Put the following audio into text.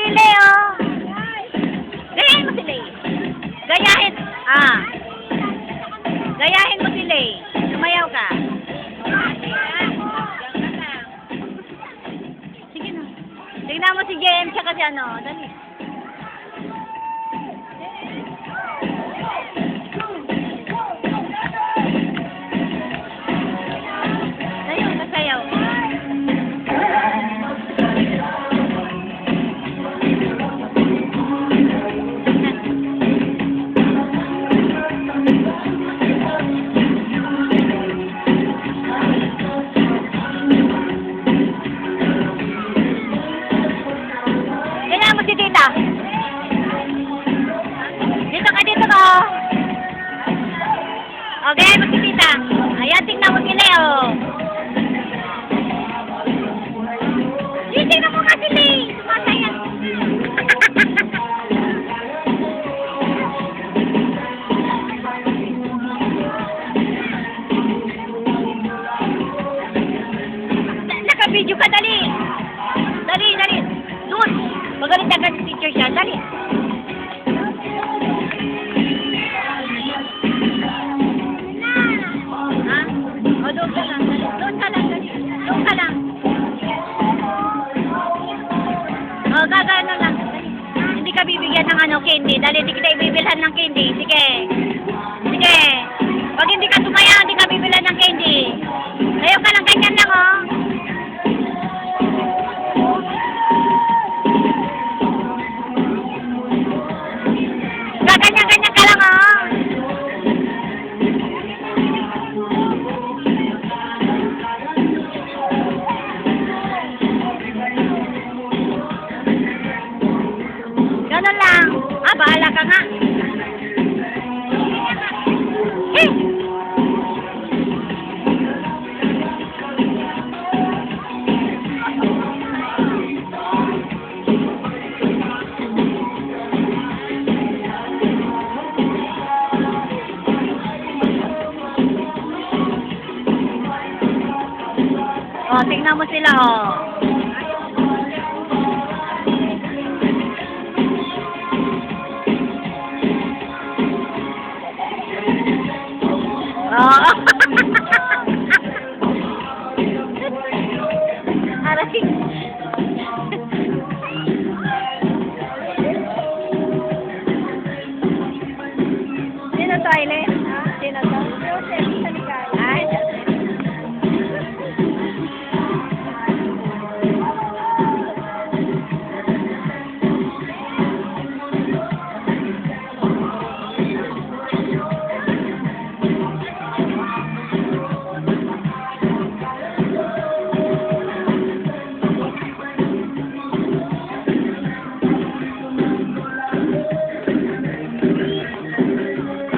si Leo. Gayahin mo si Leo. Gayahin. Gayahin mo si Leo. Sumayaw ka. Sige na. Tignan mo si JM tsaka si ano. Dali. Sayaw, kasayaw. Tignan mo si Tita. Dito ka, dito ka. Okay, mo si Tita. Ayan, tingnan mo si Leo. Tingnan mo nga si Leo. Sumasayan. Naka-video ka, dali. Dali, dali. Doon. Magalit agad si teacher siya. Dali. Ha? O, doon ka lang. Dali. Doon ka lang. Dali. Doon ka lang. O, gagano lang. Dali. Hindi ka bibigyan ng ano, candy. Dali, hindi kita ibibilhan ng candy. Sige. Sige. Pag hindi ka tumaya, hindi ka bibilhan ng candy. Ayaw ka lang, ganyan lang, oh. Ganyan-ganyan ka lang, oh. Ganun lang. Bahala ka nga. Eh! O, tingnan mo sila, oh. Oh. Aray. Sino to, Aileen? Sino to? Ay,